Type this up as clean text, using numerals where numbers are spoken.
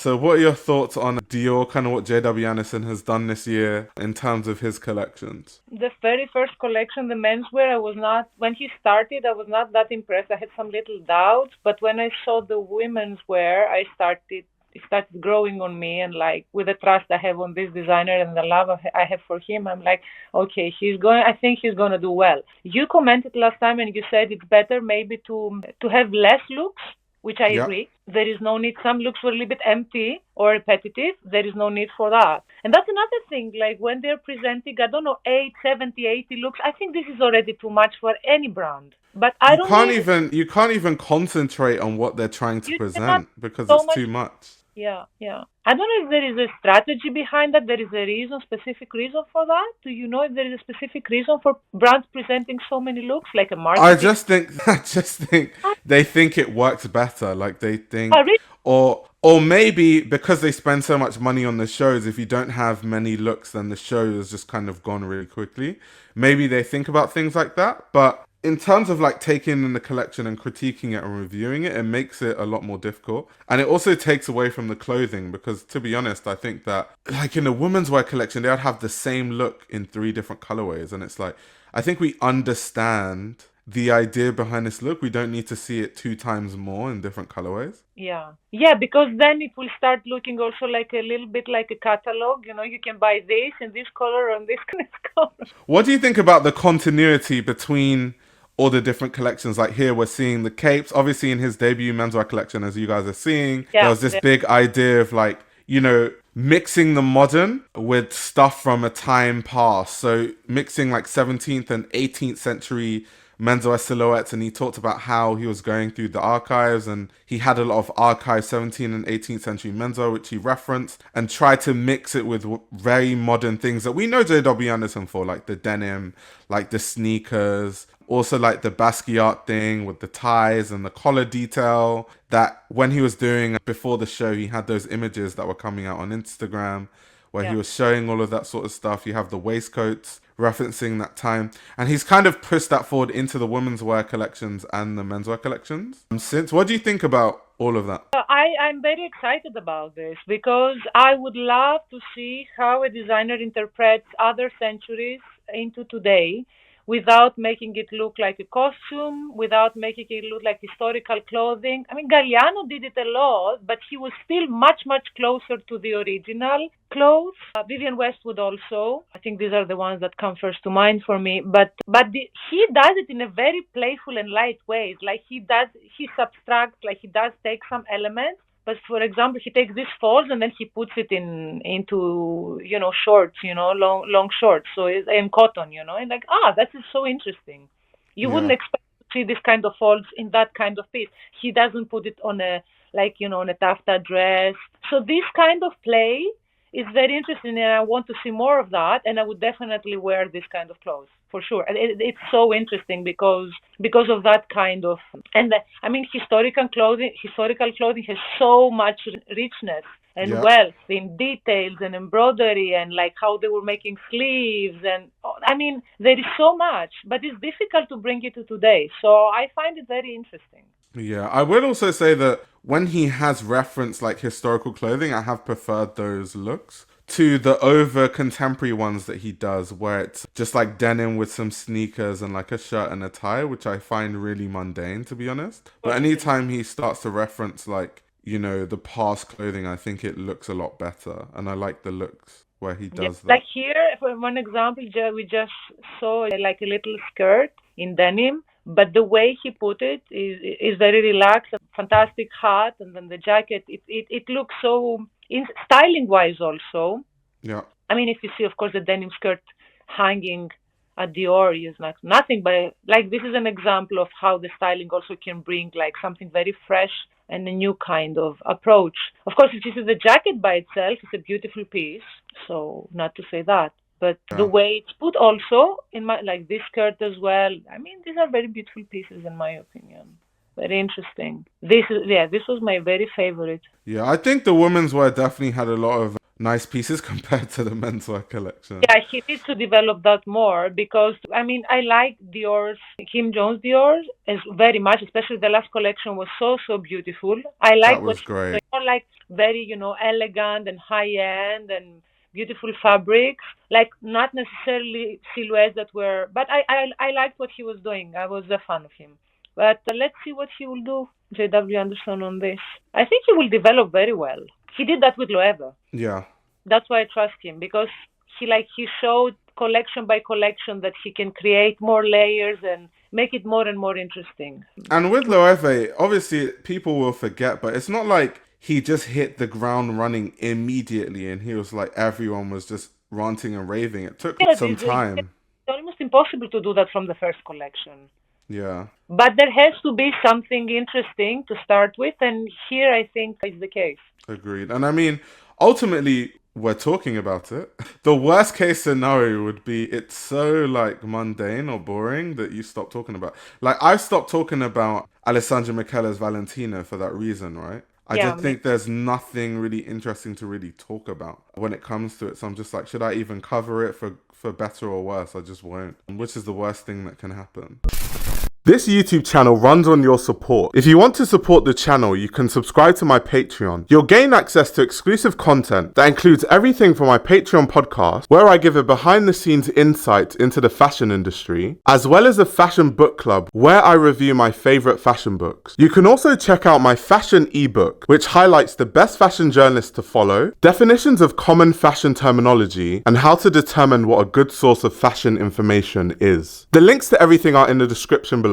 So what are your thoughts on Dior, kind of what JW Anderson has done this year in terms of his collections? The very first collection, the menswear, I was not, when he started, I was not that impressed. I had some little doubts, but when I saw the women's wear, it started growing on me, and like with the trust I have on this designer and the love I have for him, I'm like, okay, I think he's going to do well. You commented last time and you said it's better maybe to have less looks, which I Yeah. agree. There is no need. Some looks were a little bit empty or repetitive. There is no need for that. And that's another thing. Like when they're presenting, I don't know, 80 looks. I think this is already too much for any brand. But I don't need. You can't even concentrate on what they're trying to You cannot present because so it's much. too much. Yeah, yeah. I don't know if there is a strategy behind that. There is a reason, specific reason for that. Do you know if there is a specific reason for brands presenting so many looks, like a I marketing? just think I just think they think it works better. Like they I think really, or maybe because they spend so much money on the shows, if you don't have many looks, then the show is just kind of gone really quickly. Maybe they think about things like that. But in terms of like taking in the collection and critiquing it and reviewing it, it makes it a lot more difficult. And it also takes away from the clothing because, to be honest, I think that like in the women's wear collection, they would have the same look in three different colorways. And it's like, I think we understand the idea behind this look. We don't need to see it two times more in different colorways. yeah. Yeah, because then it will start looking also like a little bit like a catalog. You can buy this in this color and this kind of color. What do you think about the continuity between all the different collections? Like here, we're seeing the capes. Obviously, in his debut menswear collection, as you guys are seeing, there Yeah, was this big idea of like, mixing the modern with stuff from a time past. So mixing like 17th and 18th century menswear silhouettes, and he talked about how he was going through the archives and he had a lot of archive 17th and 18th century menswear which he referenced and tried to mix it with very modern things that we know JW Anderson for, like the denim, like the sneakers, also like the Basquiat thing with the ties and the collar detail that when he was doing before the show, he had those images that were coming out on Instagram where he yeah. was showing all of that sort of stuff. You have the waistcoats referencing that time. And he's kind of pushed that forward into the women's wear collections and the menswear collections. Since, what do you think about all of that? I'm very excited about this because I would love to see how a designer interprets other centuries into today without making it look like a costume, without making it look like historical clothing. I mean, Galliano did it a lot, but he was still much, much closer to the original clothes. Vivian Westwood also. I think these are the ones that come first to mind for me. But he does it in a very playful and light way. Like he subtracts, like he does take some elements. But for example, he takes these folds and then he puts it into shorts, long shorts. So it's in cotton, and like that is so interesting. You wouldn't Yeah. expect to see this kind of folds in that kind of piece. He doesn't put it on a on a taffeta dress. So this kind of play is very interesting, and I want to see more of that. And I would definitely wear this kind of clothes for sure. And it's so interesting because of that kind of I mean historical clothing has so much richness and Yeah. wealth in details and embroidery and like how they were making sleeves and I mean there is so much, but it's difficult to bring it to today. So I find it very interesting. Yeah. I would also say that when he has referenced like historical clothing, I have preferred those looks to the over contemporary ones that he does, where it's just like denim with some sneakers and like a shirt and a tie, which I find really mundane, to be honest. But anytime he starts to reference like, the past clothing, I think it looks a lot better. And I like the looks where he Yeah, does like that. here, for one example, we just saw like a little skirt in denim, but the way he put it is very relaxed, a fantastic hat, and then the jacket. It looks so in styling wise also. Yeah. I mean, if you see, of course, the denim skirt hanging at Dior is like nothing, but like this is an example of how the styling also can bring like something very fresh and a new kind of approach. Of course, if you see the jacket by itself, it's a beautiful piece. So not to say that, but the Yeah. way it's put also in my like this skirt as well. I mean, these are very beautiful pieces in my opinion. Very interesting. This was my very favorite. Yeah, I think the women's wear definitely had a lot of nice pieces compared to the menswear collection. Yeah, he needs to develop that more because I mean I like Dior's Kim Jones Dior as very much, especially the last collection was so beautiful. I That like what was he's great. doing, more like very elegant and high end and beautiful fabrics, like not necessarily silhouettes that were. But I liked what he was doing. I was a fan of him. But let's see what he will do, J.W. Anderson, on this. I think he will develop very well. He did that with Loewe. Yeah. That's why I trust him because he showed collection by collection that he can create more layers and make it more and more interesting. And with Loewe, obviously people will forget, but it's not like he just hit the ground running immediately and he was like everyone was just ranting and raving. It took some time. It's almost impossible to do that from the first collection. Yeah. But there has to be something interesting to start with, and here I think is the case. Agreed. And I mean, ultimately, we're talking about it. The worst case scenario would be it's so like mundane or boring that you stop talking about. Like I've stopped talking about Alessandro Michele's Valentino for that reason, right? I just think there's nothing really interesting to really talk about when it comes to it. So I'm just like, should I even cover it for better or worse? I just won't. Which is the worst thing that can happen. This YouTube channel runs on your support. If you want to support the channel, you can subscribe to my Patreon. You'll gain access to exclusive content that includes everything from my Patreon podcast, where I give a behind-the-scenes insight into the fashion industry, as well as a fashion book club, where I review my favorite fashion books. You can also check out my fashion ebook, which highlights the best fashion journalists to follow, definitions of common fashion terminology, and how to determine what a good source of fashion information is. The links to everything are in the description below.